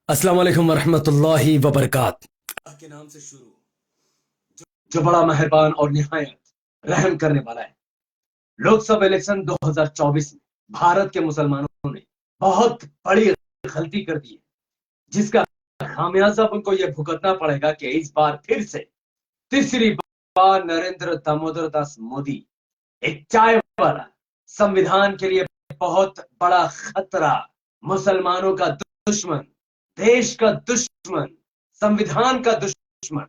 अस्सलाम वालेकुम वरहमतुल्लाहि वबरकात। अल्लाह के नाम से शुरू, जो बड़ा मेहरबान और निहायत रहम करने वाला है। लोकसभा इलेक्शन 2024 में भारत के मुसलमानों ने बहुत बड़ी गलती कर दी है, जिसका खामियाजा उनको यह भुगतना पड़ेगा कि इस बार फिर से तीसरी बार नरेंद्र दामोदर दास मोदी, एक चाय वाला, संविधान के लिए बहुत बड़ा खतरा, मुसलमानों का दुश्मन, देश का दुश्मन, संविधान का दुश्मन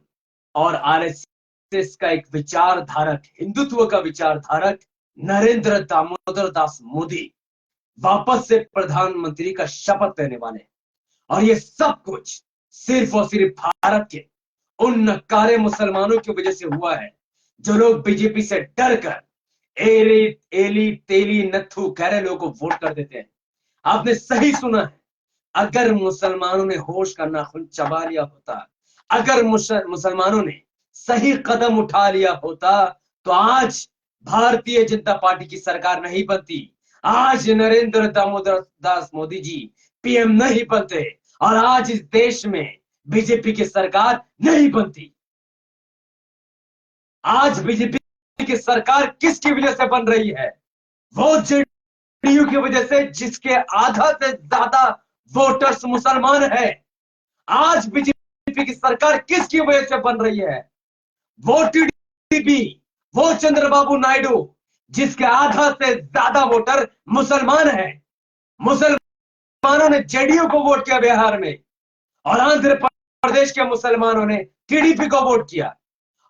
और आरएसएस का एक विचारधारक, हिंदुत्व का विचारधारक नरेंद्र दामोदर दास मोदी वापस से प्रधानमंत्री का शपथ लेने वाले हैं। और ये सब कुछ सिर्फ और सिर्फ भारत के उन नक्कारे मुसलमानों की वजह से हुआ है, जो लोग बीजेपी से डर कर एली एली तेली नत्थु कह रहे लोगों को वोट कर देते हैं। आपने सही सुना है, अगर मुसलमानों ने होश का नाखून चबा लिया होता, अगर मुसलमानों ने सही कदम उठा लिया होता, तो आज भारतीय जनता पार्टी की सरकार नहीं बनती, आज नरेंद्र दामोदर दास मोदी जी पीएम नहीं बनते और आज इस देश में बीजेपी की सरकार नहीं बनती। आज बीजेपी की सरकार किसकी वजह से बन रही है? वो जेडीयू की वजह से, जिसके आधा से ज्यादा वोटर्स मुसलमान है। आज बीजेपी की सरकार किसकी वजह से बन रही है? वो टीडीपी, वो चंद्रबाबू नायडू, जिसके आधा से ज्यादा वोटर मुसलमान है। मुसलमानों ने जेडीयू को वोट किया बिहार में, और आंध्र प्रदेश के मुसलमानों ने टीडीपी को वोट किया।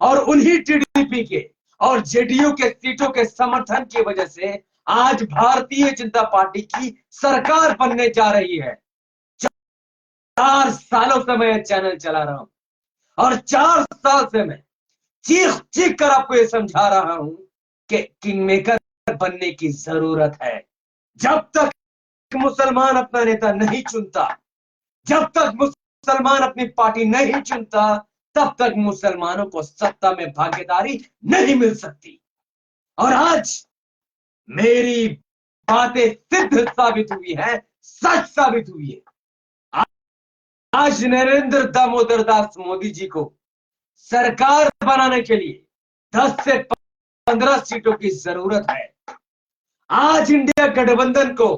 और उन्हीं टीडीपी के और जेडीयू के सीटों के समर्थन की वजह से आज भारतीय जनता पार्टी की सरकार बनने जा रही है। 4 सालों से मैं चैनल चला रहा हूं और 4 साल से मैं चीख चीख कर आपको यह समझा रहा हूं कि किंग मेकर बनने की जरूरत है। जब तक मुसलमान अपना नेता नहीं चुनता, जब तक मुसलमान अपनी पार्टी नहीं चुनता, तब तक मुसलमानों को सत्ता में भागीदारी नहीं मिल सकती। और आज मेरी बातें सिद्ध साबित हुई है, सच साबित हुई है। आज नरेंद्र दामोदर दास मोदी जी को सरकार बनाने के लिए 10 से 15 सीटों की जरूरत है। आज इंडिया गठबंधन को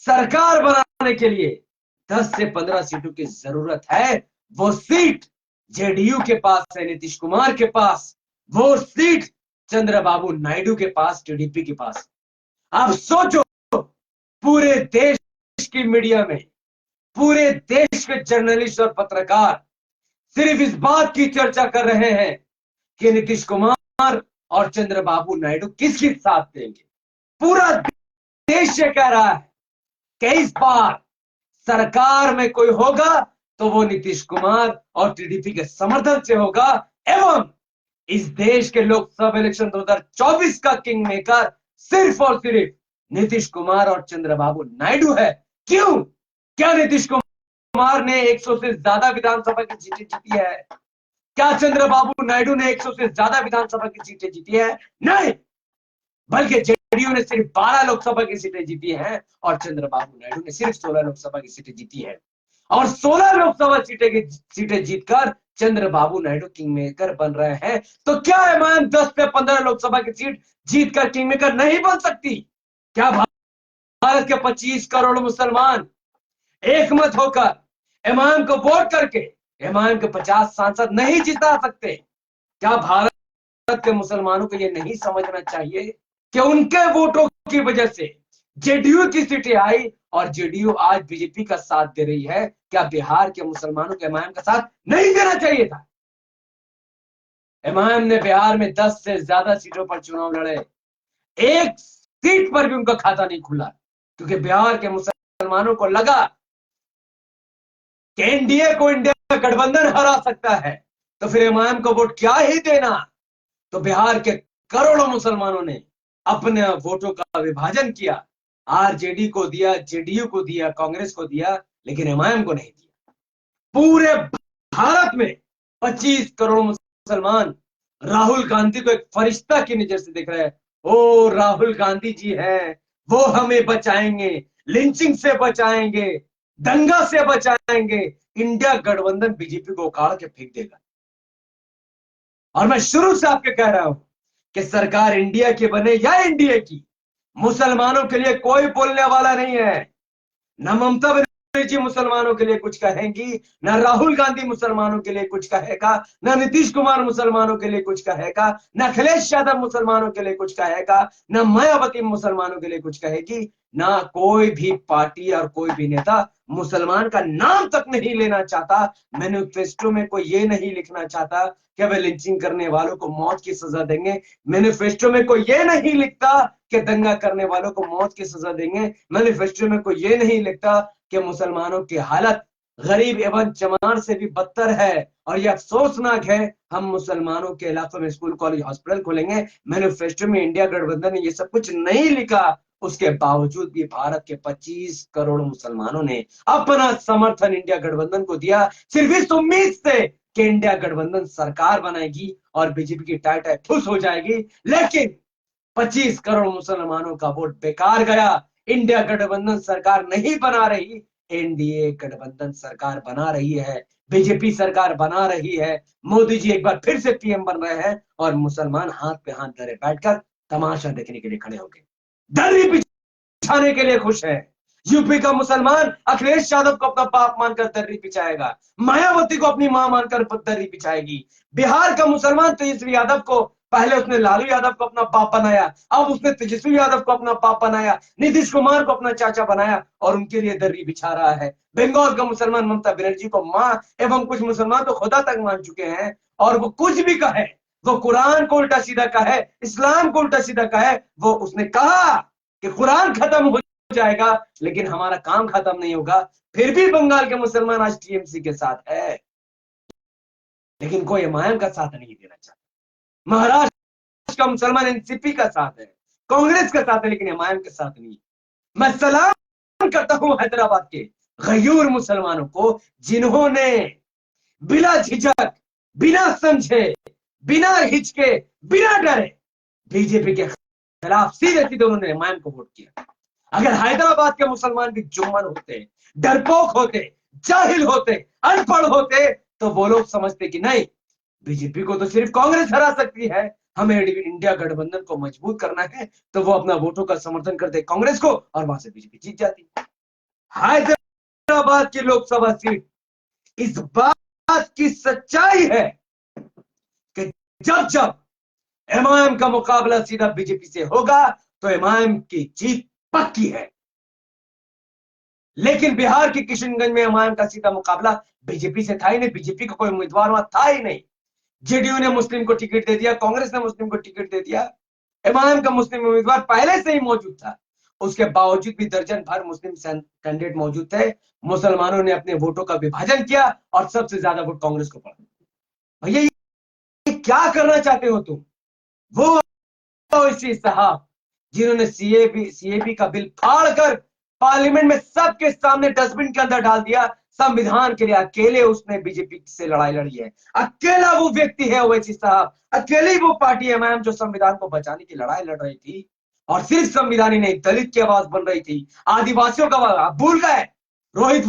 सरकार बनाने के लिए 10 से 15 सीटों की जरूरत है। वो सीट जेडीयू के पास है, नीतीश कुमार के पास। वो सीट चंद्रबाबू नायडू के पास, टीडीपी के पास। आप सोचो, पूरे देश की मीडिया में, पूरे देश के जर्नलिस्ट और पत्रकार सिर्फ इस बात की चर्चा कर रहे हैं कि नीतीश कुमार और चंद्रबाबू नायडू किसके साथ देंगे। पूरा देश ये कह रहा है कि इस बार सरकार में कोई होगा तो वो नीतीश कुमार और टीडीपी के समर्थन से होगा, एवं इस देश के लोकसभा इलेक्शन 2024 का किंग मेकर सिर्फ और सिर्फ नीतीश कुमार और चंद्रबाबू नायडू है। क्यों? क्या नीतीश कुमार ने 100 से ज्यादा विधानसभा की सीटें जीती है? क्या चंद्रबाबू नायडू ने 100 से ज्यादा विधानसभा की सीटें जीती है? नहीं, बल्कि जेडीयू ने सिर्फ 12 लोकसभा की सीटें जीती हैं और चंद्रबाबू नायडू ने सिर्फ 16 लोकसभा की सीटें जीती है। और 16 लोकसभा सीटें जीतकर चंद्रबाबू नायडू किंग मेकर बन रहे हैं। तो क्या इमाम 10 से 15 लोकसभा की सीट जीतकर किंग मेकर नहीं बन सकती? क्या भारत के 25 करोड़ मुसलमान एक मत होकर इमाम को वोट करके इमाम के 50 सांसद नहीं जिता सकते? क्या भारत के मुसलमानों को यह नहीं समझना चाहिए कि उनके वोटों की वजह से जेडीयू की सीटें आई और जेडीयू आज बीजेपी का साथ दे रही है? क्या बिहार के मुसलमानों को इमाम का साथ नहीं देना चाहिए था? इमाम ने बिहार में 10 से ज्यादा सीटों पर चुनाव लड़े, एक सीट पर भी उनका खाता नहीं खुला, क्योंकि बिहार के मुसलमानों को लगा कि एनडीए को इंडिया गठबंधन हरा सकता है, तो फिर इमाम को वोट क्या ही देना। तो बिहार के करोड़ों मुसलमानों ने अपने वोटों का विभाजन किया, आरजेडी को दिया, जेडीयू को दिया, कांग्रेस को दिया, लेकिन इमाम को नहीं दिया। पूरे भारत में 25 करोड़ मुसलमान राहुल गांधी को एक फरिश्ता की नजर से देख रहे हैं। ओ राहुल गांधी जी हैं, वो हमें बचाएंगे, लिंचिंग से बचाएंगे, दंगा से बचाएंगे, इंडिया गठबंधन बीजेपी को उखाड़ के फेंक देगा। और मैं शुरू से आपके कह रहा हूं कि सरकार इंडिया की बने या इंडिया की, मुसलमानों के लिए कोई बोलने वाला नहीं है। न ममता बनर्जी मुसलमानों के लिए कुछ कहेंगी, न राहुल गांधी मुसलमानों के लिए कुछ कहेगा, न नीतीश कुमार मुसलमानों के लिए कुछ कहेगा, न अखिलेश यादव मुसलमानों के लिए कुछ कहेगा, न मायावती मुसलमानों के लिए कुछ कहेगी, ना कोई भी पार्टी और कोई भी नेता मुसलमान का नाम तक नहीं लेना चाहता। मैनिफेस्टो में कोई ये नहीं लिखना चाहता कि वे लिंचिंग करने वालों को मौत की सजा देंगे। मैनिफेस्टो में कोई ये नहीं लिखता कि दंगा करने वालों को मौत की सजा देंगे। मैनिफेस्टो में कोई ये नहीं लिखता कि मुसलमानों की हालत गरीब एवं चमार से भी बदतर है। और यह अफसोसनाक है, हम मुसलमानों के इलाकों में स्कूल कॉलेज हॉस्पिटल खोलेंगे। मैनिफेस्टो में इंडिया गठबंधन ने ये सब कुछ नहीं लिखा। उसके बावजूद भी भारत के 25 करोड़ मुसलमानों ने अपना समर्थन इंडिया गठबंधन को दिया, सिर्फ इस उम्मीद से कि इंडिया गठबंधन सरकार बनाएगी और बीजेपी की टाई टाई फुस हो जाएगी। लेकिन 25 करोड़ मुसलमानों का वोट बेकार गया। इंडिया गठबंधन सरकार नहीं बना रही, एनडीए गठबंधन सरकार बना रही है, बीजेपी सरकार बना रही है। मोदी जी एक बार फिर से पीएम बन रहे हैं और मुसलमान हाथ पे हाथ धरे बैठकर तमाशा देखने के लिए खड़े हो गए, दर्री बिछाने के लिए खुश है। यूपी का मुसलमान अखिलेश यादव को अपना बाप मानकर दर्री बिछाएगा, मायावती को अपनी मां मानकर दर्री बिछाएगी। बिहार का मुसलमान तेजस्वी यादव को, पहले उसने लालू यादव को अपना बाप बनाया, अब उसने तेजस्वी यादव को अपना बाप बनाया, नीतीश कुमार को अपना चाचा बनाया और उनके लिए दर्री बिछा रहा है। बंगाल का मुसलमान ममता बनर्जी को मां एवं कुछ मुसलमान तो खुदा तक मान चुके हैं। और वो कुछ भी कहे, वो कुरान को उल्टा सीधा कहे, इस्लाम को उल्टा सीधा कहे, वो उसने कहा कि कुरान खत्म हो जाएगा लेकिन हमारा काम खत्म नहीं होगा। फिर भी बंगाल के मुसलमान आज टीएमसी के साथ है, लेकिन कोई एमआईएम का साथ नहीं देना चाहता। महाराष्ट्र का मुसलमान एनसीपी का साथ है, कांग्रेस का साथ है, लेकिन एमआईएम के साथ नहीं। मैं सलाम करता हूं हैदराबाद के गयूर मुसलमानों को, जिन्होंने बिना झिझक, बिना समझे, बिना हिचके, बिना डरे बीजेपी के खिलाफ सीधे सीधे उन्होंने एमआईएम को वोट किया। अगर हैदराबाद के मुसलमान भी जुम्मन होते, डरपोक होते, जाहिल होते, अनपढ़ होते, तो वो लोग समझते कि नहीं, बीजेपी को तो सिर्फ कांग्रेस हरा सकती है, हमें इंडिया गठबंधन को मजबूत करना है, तो वो अपना वोटों का समर्थन करते कांग्रेस को और वहां से बीजेपी जीत जाती। हैदराबाद की लोकसभा सीट इस बात की सच्चाई है कि जब जब एमआईएम का मुकाबला सीधा बीजेपी से होगा तो एमआईएम की जीत पक्की है। लेकिन बिहार के किशनगंज में एमआईएम का सीधा मुकाबला बीजेपी से था ही नहीं, बीजेपी का कोई उम्मीदवार वहां था ही नहीं। जेडीयू ने मुस्लिम को टिकट दे दिया, कांग्रेस ने मुस्लिम को टिकट दे दिया, एमआईएम का मुस्लिम उम्मीदवार पहले से ही मौजूद था। उसके बावजूद भी दर्जन भर मुस्लिम कैंडिडेट मौजूद थे। मुसलमानों ने अपने वोटों का विभाजन किया और सबसे ज्यादा वोट कांग्रेस को पड़ा। भैया ये क्या करना चाहते हो तुम? वो ओवैसी साहब जिन्होंने सीएबी का बिल फाड़कर पार्लियामेंट में सबके सामने डस्टबिन के अंदर डाल दिया, संविधान के लिए अकेले उसने बीजेपी से लड़ाई लड़ी है। अकेला वो व्यक्ति है ओवैसी साहब, अकेली वो पार्टी है मैम जो संविधान को बचाने की लड़ाई लड़ रही थी। और सिर्फ संविधान ही नहीं, दलित की आवाज बन रही थी, आदिवासियों का आवाज। आप भूल गए रोहित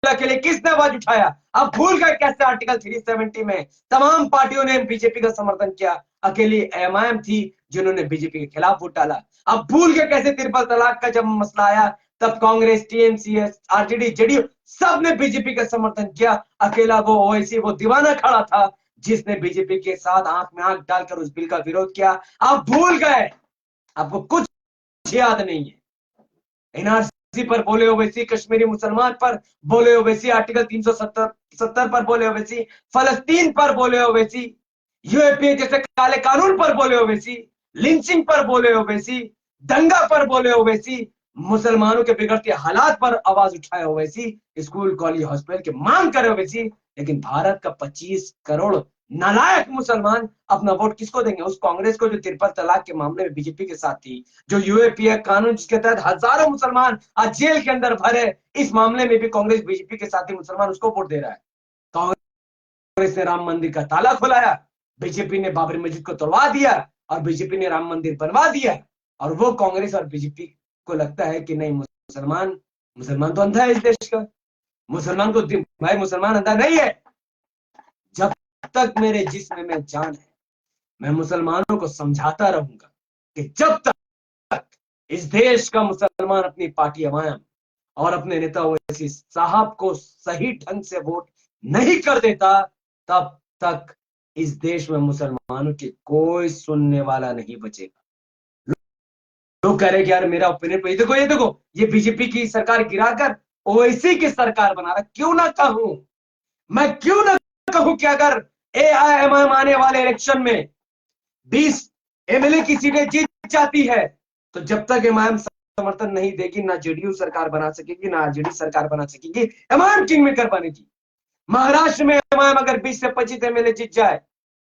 के लिए किसने आवाज उठाया? आप भूल गए कैसे आर्टिकल 370 में तमाम पार्टियों ने बीजेपी का समर्थन किया, अकेली एमआईएम थी जिन्होंने बीजेपी के खिलाफ वोट डाला। अब भूल गए कैसे ट्रिपल तलाक का जब मसला आया तब कांग्रेस, टीएमसी, आरजेडी, जेडीयू सब ने बीजेपी का समर्थन किया। अकेला वो ओवैसी, वो दीवाना खड़ा था जिसने बीजेपी के साथ आंख में आंख डालकर उस बिल का विरोध किया। आप भूल गए, आपको कुछ याद नहीं है। एनआरसी पर बोले ओवैसी, कश्मीरी मुसलमान पर बोले ओवैसी, आर्टिकल 370 पर बोले ओवैसी, फलस्तीन पर बोले ओवैसी, यूएपीए जैसे काले कानून पर बोले ओवैसी, लिंचिंग पर बोले ओवैसी, दंगा पर बोले ओवैसी, मुसलमानों के बिगड़ते हालात पर आवाज उठाए ओवैसी, स्कूल कॉलेज हॉस्पिटल की मांग करे ओवैसी। लेकिन भारत का 25 करोड़ नालायक मुसलमान अपना वोट किसको देंगे? उस कांग्रेस को जो ट्रिपल तलाक के मामले में बीजेपी के साथ थी, जो यूएपीए कानून जिसके तहत हजारों मुसलमान आज जेल के अंदर भरे, इस मामले में भी कांग्रेस बीजेपी के साथ ही मुसलमान उसको वोट दे रहा है। कांग्रेस ने राम मंदिर का ताला खुलाया, बीजेपी ने बाबरी मस्जिद को तोड़वा दिया और बीजेपी ने राम मंदिर बनवा दिया। और वो कांग्रेस और बीजेपी को लगता है कि नहीं, मुसलमान तो अंधा है इस देश का, मुसलमान को भाई मुसलमान अंधा नहीं है। जब तक मेरे जिस्म में जान है, मैं मुसलमानों को समझाता रहूंगा कि जब तक इस देश का मुसलमान अपनी पार्टी अवाम और अपने नेता ओवैसी साहब को सही ढंग से वोट नहीं कर देता, तब तक इस देश में मुसलमानों की कोई सुनने वाला नहीं बचेगा। लोग कह रहे कि यार मेरा ओपिनियन, ये देखो ये बीजेपी की सरकार गिराकर ओवैसी की सरकार बना रहा। क्यों ना कहूं, मैं क्यों ना कहूं कि अगर एआईएमआईएम आने वाले इलेक्शन में 20 एमएलए की सीटें जीत जाती है, तो जब तक एमआईएम समर्थन नहीं देगी, ना जेडीयू सरकार बना सकेगी, ना आरजेडी सरकार बना सकेगी। एमआईएम किंग मेकर बनेगी। महाराष्ट्र में एमआईएम अगर 20 से 25 एमएलए जीत जाए,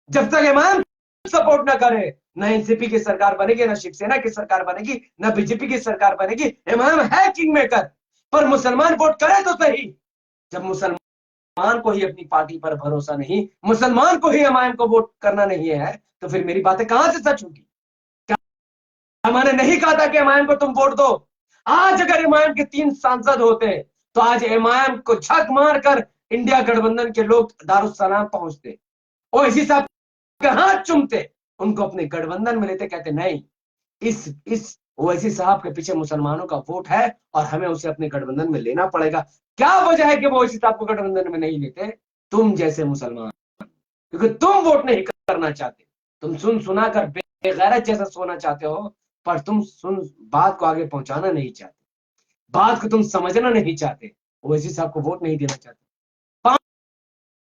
जब तक एमआईएम सपोर्ट ना करे, ना एनसीपी की सरकार बनेगी, ना शिवसेना की सरकार बनेगी, ना बीजेपी की सरकार बनेगी। एमआईएम है किंग मेकर, पर मुसलमान वोट करे तो सही। जब मुसलमान को ही अपनी पार्टी पर भरोसा नहीं, मुसलमान को ही एमआईएम को वोट करना नहीं है, तो फिर मेरी बातें कहां से सच होगी? मैंने नहीं कहा था कि एमआईएम को तुम वोट दो। आज अगर एमआईएम के 3 सांसद होते, तो आज एमआईएम को झक मारकर इंडिया गठबंधन के लोग दारुस्सलाम पहुंचते, ओवैसी साहब के हाथ चूमते, उनको अपने गठबंधन में लेते, कहते नहीं, इस ओवैसी साहब के पीछे मुसलमानों का वोट है और हमें उसे अपने गठबंधन में लेना पड़ेगा। क्या वजह है कि वो ओवैसी साहब को गठबंधन में नहीं लेते? तुम जैसे मुसलमान, क्योंकि तुम वोट नहीं करना चाहते, तुम सुन सुना कर बेगैरत जैसा सोना चाहते हो, पर तुम सुन बात को आगे पहुंचाना नहीं चाहते, बात को तुम समझना नहीं चाहते, ओवैसी साहब को वोट नहीं देना चाहते।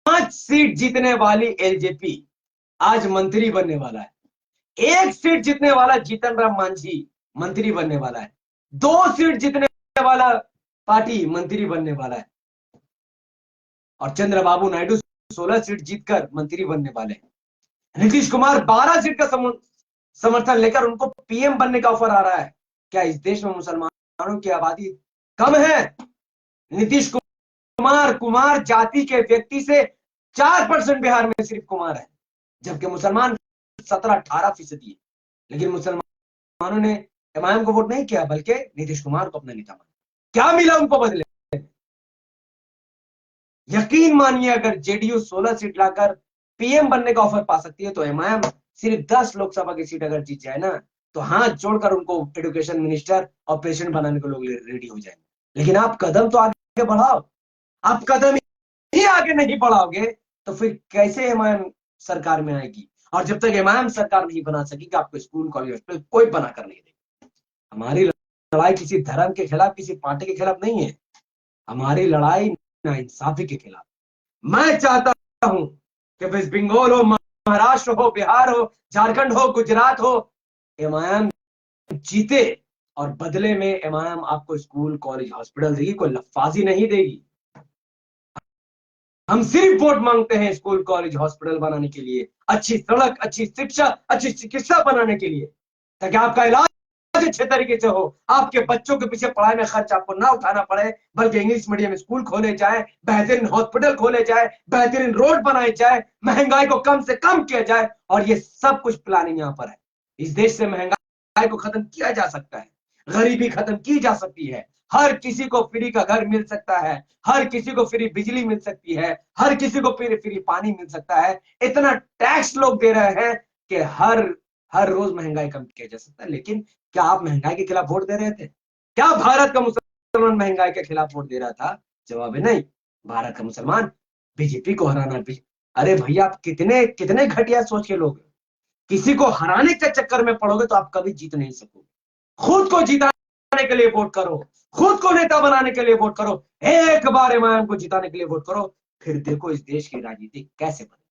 5 सीट जीतने वाली एलजेपी आज मंत्री बनने वाला है। 1 सीट जीतने वाला जीतन राम मांझी मंत्री बनने वाला है। 2 सीट जीतने वाला पार्टी मंत्री बनने वाला है। और चंद्रबाबू नायडू 16 सीट जीतकर मंत्री बनने वाले हैं। नीतीश कुमार 12 सीट का समर्थन लेकर उनको पीएम बनने का ऑफर आ रहा है। क्या इस देश में मुसलमानों की आबादी कम है? नीतीश कुमार कुमार जाति के व्यक्ति से 4% बिहार में सिर्फ कुमार है, जबकि मुसलमान 17-18% है। लेकिन मुसलमानों ने एमआईएम को वोट नहीं किया, बल्कि नीतीश कुमार को अपना नेता माना। क्या मिला उनको बदले? यकीन मानिए, अगर जेडीयू 16 सीट लाकर पीएम बनने का ऑफर पा सकती है, तो एमआईएम सिर्फ 10 लोकसभा की सीट अगर जीत जाए ना, तो हाथ जोड़कर उनको एजुकेशन मिनिस्टर और प्रेसिडेंट बनाने को लोग रेडी हो जाएंगे। लेकिन आप कदम तो आगे बढ़ाओ। आप कदम ही आगे नहीं बढ़ाओगे, तो फिर कैसे एमआईएम सरकार में आएगी? और जब तक एमआईएम सरकार नहीं बना सकेगी, आपको स्कूल कॉलेज हॉस्पिटल कोई बनाकर नहीं देगा। हमारी लड़ाई किसी धर्म के खिलाफ, किसी पार्टी के खिलाफ नहीं है। हमारी लड़ाई नाइंसाफी के खिलाफ। मैं चाहता हूं कि वेस्ट बंगाल हो, महाराष्ट्र हो, बिहार हो, झारखंड हो, गुजरात हो, एमआईएम जीते और बदले में एमआईएम आपको स्कूल कॉलेज हॉस्पिटल देगी, कोई लफाजी नहीं देगी। हम सिर्फ वोट मांगते हैं स्कूल कॉलेज हॉस्पिटल बनाने के लिए, अच्छी सड़क, अच्छी शिक्षा, अच्छी चिकित्सा बनाने के लिए, ताकि आपका इलाज अच्छे तरीके से हो, आपके बच्चों के पीछे पढ़ाई में खर्च आपको ना उठाना पड़े, बल्कि इंग्लिश मीडियम स्कूल खोले जाए, बेहतरीन हॉस्पिटल खोले जाए, बेहतरीन रोड बनाए जाए, महंगाई को कम से कम किया जाए। और ये सब कुछ प्लानिंग यहाँ पर है। इस देश से महंगाई को खत्म किया जा सकता है, गरीबी खत्म की जा सकती है, हर किसी को फ्री का घर मिल सकता है, हर किसी को फ्री बिजली मिल सकती है, हर किसी को फ्री पानी मिल सकता है। इतना टैक्स लोग दे रहे हैं कि हर हर रोज महंगाई कम किया जा सकता है। लेकिन क्या आप महंगाई के खिलाफ वोट दे रहे थे? क्या भारत का मुसलमान महंगाई के खिलाफ वोट दे रहा था? जवाब है नहीं। भारत का मुसलमान बीजेपी को हराना भी। अरे भैया, आप कितने कितने घटिया सोच के लोग। किसी को हराने के चक्कर में पड़ोगे तो आप कभी जीत नहीं सकोगे। खुद को जिताने के लिए वोट करो, खुद को नेता बनाने के लिए वोट करो, एक बार एमआईएम को जिताने के लिए वोट करो, फिर देखो इस देश की राजनीति कैसे बनेगी।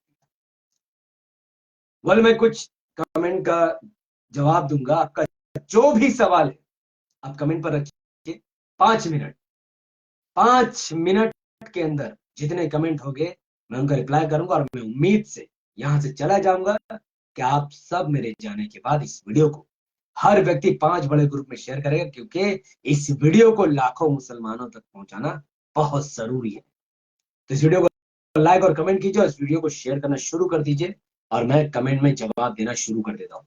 बोल, मैं कुछ कमेंट का जवाब दूंगा। आपका जो भी सवाल है आप कमेंट पर रखिए। 5 मिनट, 5 मिनट के अंदर जितने कमेंट होंगे मैं उनका रिप्लाई करूंगा। और मैं उम्मीद से यहां से चला जाऊंगा कि आप सब मेरे जाने के बाद इस वीडियो को हर व्यक्ति 5 बड़े ग्रुप में शेयर करेगा, क्योंकि इस वीडियो को लाखों मुसलमानों तक पहुंचाना बहुत जरूरी है। तो इस वीडियो को लाइक और कमेंट कीजिए और इस वीडियो को शेयर करना शुरू कर दीजिए, और मैं कमेंट में जवाब देना शुरू कर देता हूं।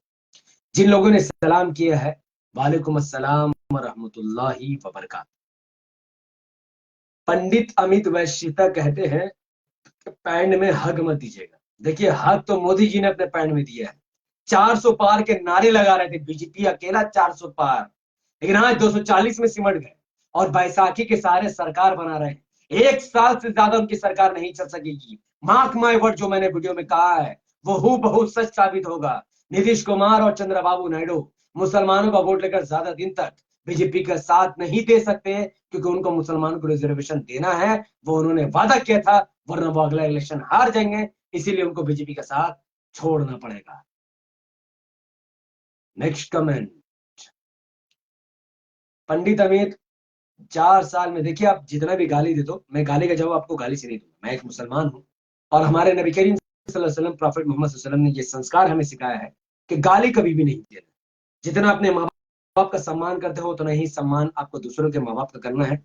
जिन लोगों ने सलाम किया है, वालेकुम अस्सलाम व रहमतुल्लाहि व बरकातहू। पंडित अमित वैश्यता कहते हैं कि पैंड में हग मत दीजिएगा। देखिए, हग तो मोदी जी ने अपने पैंड में दिया है। 400 पार के नारे लगा रहे थे, बीजेपी अकेला 400 पार, लेकिन आज 240 में सिमट गए और बैसाखी के सहारे सरकार बना रहे हैं। 1 साल से ज्यादा उनकी सरकार नहीं चल सकेगी। मार्क माय वर्ड, जो मैंने वीडियो में कहा है वो हूबहू सच साबित होगा। नीतीश कुमार और चंद्रबाबू नायडू मुसलमानों का वोट लेकर ज्यादा दिन तक बीजेपी का साथ नहीं दे सकते, क्योंकि उनको मुसलमानों को रिजर्वेशन देना है, वो उन्होंने वादा किया था, वरना वो अगला इलेक्शन हार जाएंगे, इसीलिए उनको बीजेपी का साथ छोड़ना पड़ेगा। नेक्स्ट कमेंट, पंडित अमित, 4 साल में, देखिए आप जितना भी गाली दे दो, मैं गाली का जवाब आपको गाली से नहीं दूंगा। मैं एक मुसलमान हूं और हमारे नबी करीम सल्लल्लाहु अलैहि वसल्लम, प्रॉफेट मोहम्मद सल्लल्लाहु अलैहि वसल्लम ने ये संस्कार हमें सिखाया है कि गाली कभी भी नहीं देना। जितना अपने माँ बाप का सम्मान करते हो, उतना ही सम्मान आपको दूसरों के माँ बाप का करना है।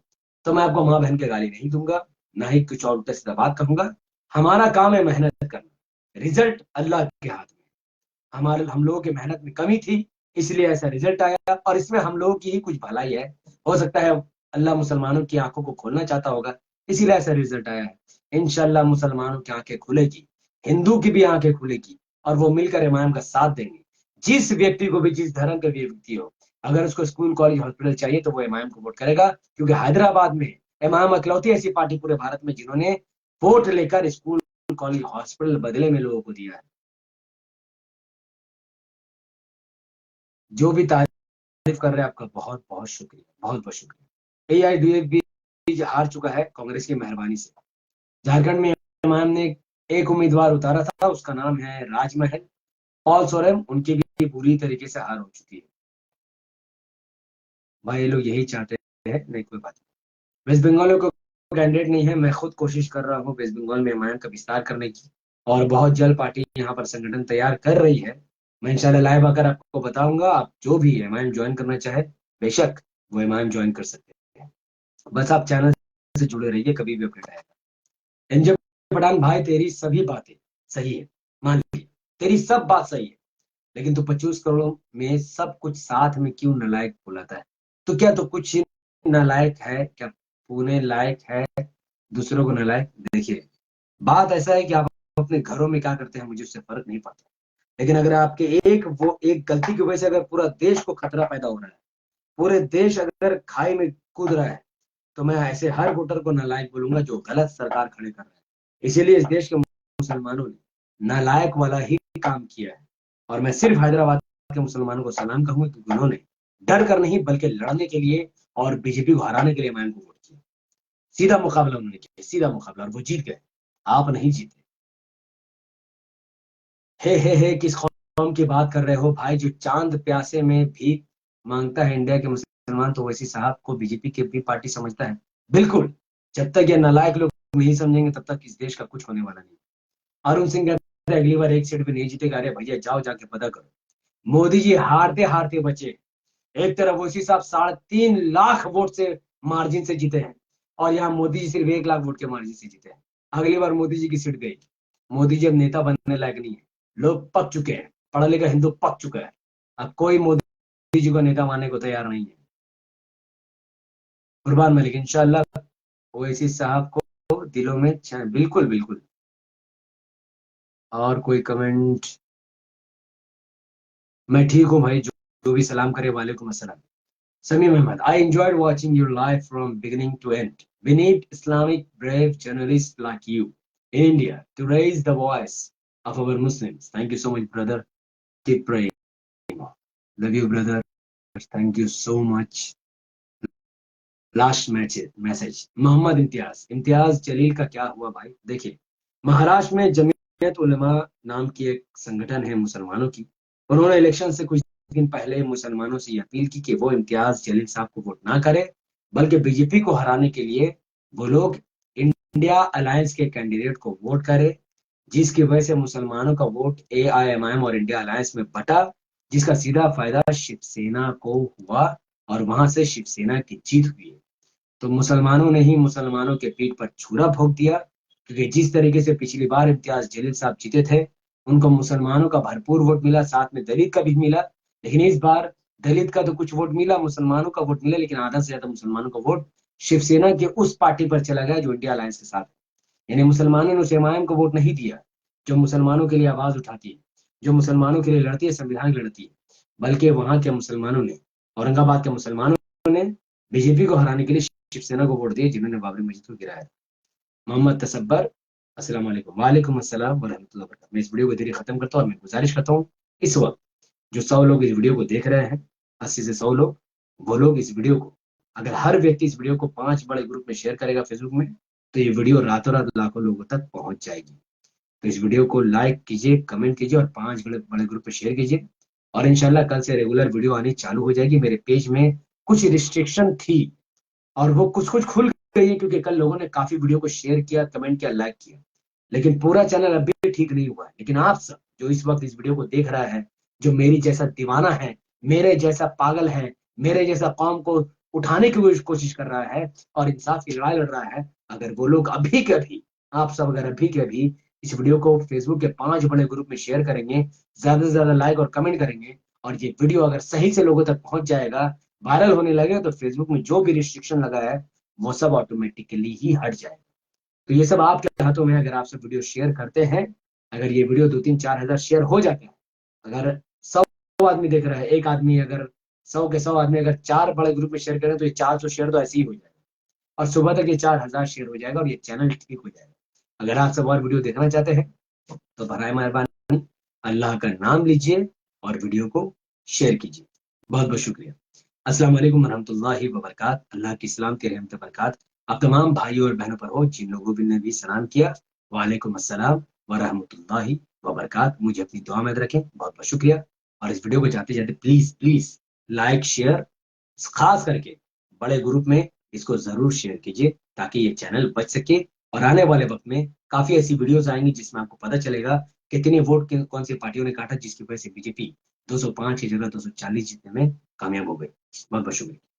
तो मैं आपको माँ बहन के गाली नहीं दूंगा, ना ही कुछ और उल्टा सीधा बात कहूंगा। हमारा काम है मेहनत करना, रिजल्ट अल्लाह के हाथ में। हम लोगों की मेहनत में कमी थी, इसलिए ऐसा रिजल्ट आया, और इसमें हम लोगों की ही कुछ भलाई है। हो सकता है अल्लाह मुसलमानों की आंखों को खोलना चाहता होगा, इसीलिए ऐसा रिजल्ट आया है। इंशाल्लाह मुसलमानों की आंखें खुलेगी, हिंदू की भी आंखें खुलेगी, और वो मिलकर इमाम का साथ देंगे। जिस व्यक्ति को भी, जिस धर्म के भी व्यक्ति हो, अगर उसको स्कूल कॉलेज हॉस्पिटल चाहिए तो वो इमाम को वोट करेगा, क्योंकि हैदराबाद में इमाम अकलौती ऐसी पार्टी पूरे भारत में जिन्होंने वोट लेकर स्कूल कॉलेज हॉस्पिटल बदले में लोगों को दिया है। जो भी तारीफ कर रहे हैं आपका बहुत बहुत शुक्रिया, बहुत बहुत शुक्रिया। एआईडीएफ भी हार चुका है कांग्रेस की मेहरबानी से। झारखंड में इमाम ने एक उम्मीदवार उतारा था, उसका नाम है राजमहल पॉल सोरेन, उनकी भी बुरी तरीके से हार हो चुकी है। भाई ये लोग यही चाहते हैं, नहीं कोई बात नहीं। वेस्ट बंगाल को कैंडिडेट नहीं है, मैं खुद कोशिश कर रहा हूँ वेस्ट बंगाल में इमाम का विस्तार करने की, और बहुत जल्द पार्टी यहाँ पर संगठन तैयार कर रही है। मैं इंशाल्लाह लाइव आकर आपको बताऊंगा। आप जो भी इमाम ज्वाइन करना चाहे, बेशक वो इमाम ज्वाइन कर सकते हैं। बस आप चैनल से जुड़े रहिए, कभी भी अपडेट आएगा। एनजे पठान भाई, तेरी सभी बातें सही है, मान ली तेरी सब बात सही है, लेकिन तू 25 करोड़ में सब कुछ साथ में क्यों नालायक बुलाता है? तो क्या तो कुछ ही नालायक है क्या? पुणे लायक है दूसरों को नालायक? देखिए, बात ऐसा है कि आप अपने घरों में क्या करते हैं मुझे उससे फर्क नहीं पड़ता, लेकिन अगर आपके एक गलती की वजह से अगर पूरा देश को खतरा पैदा हो रहा है, पूरे देश अगर खाई में कूद रहा है, तो मैं ऐसे हर वोटर को नालायक बोलूंगा जो गलत सरकार खड़े कर रहा है। इसीलिए इस देश के मुसलमानों ने नालायक वाला ही काम किया है, और मैं सिर्फ हैदराबाद के मुसलमानों को सलाम कहूंगा, क्योंकि उन्होंने डर कर नहीं बल्कि लड़ने के लिए और बीजेपी को हराने के लिए मैन को वोट किया। सीधा मुकाबला उन्होंने किया, सीधा मुकाबला, और वो जीत गए, आप नहीं जीते। हे किस कौम की बात कर रहे हो भाई? जो चांद प्यासे में भीख मांगता है इंडिया के मुसलमान, तो वैसी साहब को बीजेपी की भी पार्टी समझता है? बिल्कुल। जब तक ये नालायक लोग नहीं समझेंगे, तब तक इस देश का कुछ होने वाला नहीं। अरुण सिंह कहते हैं अगली बार एक सीट भी नहीं जीतेगा। अरे भैया जाओ जाके पता करो। मोदी जी हारते हारते बचे। एक तरफ ओवैसी साहब 3.5 लाख वोट से मार्जिन से जीते हैं, और यहाँ मोदी जी सिर्फ 1 लाख वोट के मार्जिन से जीते हैं। अगली बार मोदी जी की सीट गई। मोदी जी अब नेता बनने लायक नहीं है, लोग पक चुके हैं, पढ़ा लिखा हिंदू पक चुका है। अब कोई मोदी जी को नेता मानने को तैयार नहीं है। कुर्बान मलिक, इंशाल्लाह ओवैसी साहब को दिलों में बिल्कुल बिल्कुल। और कोई कमेंट? मैं ठीक हूँ भाई, जो भी सलाम करे वालेकुम अस्सलाम। Samim Ahmed, I enjoyed watching your live from beginning to end. We need Islamic brave journalists like you in India to raise the voice of our Muslims. Thank you so much, brother. Keep praying. Love you, brother. Thank you so much. Last message Mohammad Imtiaz Jaleel का क्या हुआ भाई? देखिए, महाराष्ट्र में जमीयत उलमा नाम की एक संगठन है मुसलमानों की, उन्होंने इलेक्शन से कुछ दिन पहले मुसलमानों से अपील की कि वो इम्तियाज जलील साहब को वोट ना करे, बल्कि बीजेपी को हराने के लिए वो लोग इंडिया अलायंस के कैंडिडेट को वोट करे, जिसकी वजह से मुसलमानों का वोट AIMIM और इंडिया अलायंस में बटा, जिसका सीधा फायदा शिवसेना को हुआ, और वहां से शिवसेना की जीत हुई है। तो मुसलमानों ने ही मुसलमानों के पीठ पर छुरा भोंक दिया, क्योंकि जिस तरीके से पिछली बार इम्तियाज जलील साहब जीते थे, उनको मुसलमानों का भरपूर वोट मिला, साथ में दलित का भी मिला। लेकिन इस बार दलित का तो कुछ वोट मिला, मुसलमानों का वोट मिला, लेकिन आधा से ज्यादा मुसलमानों का वोट शिवसेना के उस पार्टी पर चला गया जो इंडिया अलायंस के साथ है। यानी मुसलमानों ने उस एमआईएम को वोट नहीं दिया जो मुसलमानों के लिए आवाज उठाती है, जो मुसलमानों के लिए लड़ती है, संविधान लड़ती है, बल्कि वहां के मुसलमानों ने, औरंगाबाद के मुसलमानों ने बीजेपी को हराने के लिए शिवसेना को वोट दिया, जिन्होंने बाबरी मस्जिद को गिराया। मोहम्मद तसब्बर, अस्सलाम वालेकुम। वालेकुम अस्सलाम व रहमतुल्लाहि व बरकातहू। मैं इस वीडियो को धीरे खत्म करता हूँ और मैं गुजारिश करता हूँ इस वक्त जो 100 लोग इस वीडियो को देख रहे हैं, 80 से 100 लोग, वो लोग इस वीडियो को, अगर हर व्यक्ति इस वीडियो को 5 बड़े ग्रुप में शेयर करेगा फेसबुक में, तो ये वीडियो रातों रात लाखों लोगों तक पहुंच जाएगी। तो इस वीडियो को लाइक कीजिए, कमेंट कीजिए और 5 बड़े बड़े ग्रुप में शेयर कीजिए। और इंशाल्लाह कल से रेगुलर वीडियो आनी चालू हो जाएगी। मेरे पेज में कुछ रिस्ट्रिक्शन थी और वो कुछ कुछ खुल गई है, क्योंकि कल लोगों ने काफी वीडियो को शेयर किया, कमेंट किया, लाइक किया, लेकिन पूरा चैनल अभी भी ठीक नहीं हुआ है। लेकिन आप सब जो इस वक्त इस वीडियो को देख रहा है, जो मेरी जैसा दीवाना है, मेरे जैसा पागल है, मेरे जैसा कौम को उठाने की कोशिश कर रहा है और इंसाफ की लड़ाई लड़ रहा है, अगर वो लोग अभी के अभी, आप सब अगर अभी के अभी इस वीडियो को फेसबुक के 5 बड़े ग्रुप में शेयर करेंगे, ज्यादा से ज्यादा लाइक और कमेंट करेंगे, और ये वीडियो अगर सही से लोगों तक पहुंच जाएगा, वायरल होने लगेगा, तो फेसबुक में जो भी रिस्ट्रिक्शन लगा है वो सब ऑटोमेटिकली ही हट जाएगा। तो ये सब आपके हाथों में है। अगर आप सब वीडियो शेयर करते हैं, अगर ये वीडियो 2-3-4 हजार शेयर हो जाता है, अगर 100 आदमी देख रहा है, एक आदमी अगर 100 के 100 आदमी अगर 4 बड़े ग्रुप में शेयर करें, तो ये 400 शेयर तो ऐसे ही हो जाएगा और सुबह तक ये 4000 शेयर हो जाएगा और ये चैनल ठीक हो जाएगा। अगर आप सब और वीडियो देखना चाहते हैं तो बराए मेहरबानी अल्लाह का नाम लीजिए और वीडियो को शेयर कीजिए। बहुत बहुत शुक्रिया। अस्सलाम वालेकुम रहमतुल्लाहि व बरकात। अल्लाह की सलाम की रहमत बरकात आप तमाम भाइयों और बहनों पर हो। जिन लोगों ने भी सलाम किया, वालेकुम अस्सलाम व रहमतुल्लाहि व बरकात। मुझे अपनी दुआ में रखें। बहुत बहुत शुक्रिया। और इस वीडियो को जाते जाते प्लीज प्लीज लाइक शेयर, खास करके बड़े ग्रुप में इसको जरूर शेयर कीजिए, ताकि ये चैनल बच सके। और आने वाले वक्त में काफी ऐसी वीडियोस आएंगी जिसमें आपको पता चलेगा कितने वोट कौन सी पार्टियों ने काटा, जिसकी वजह से बीजेपी 205 की जगह 240 जीतने में कामयाब हो गई। बहुत बहुत शुक्रिया।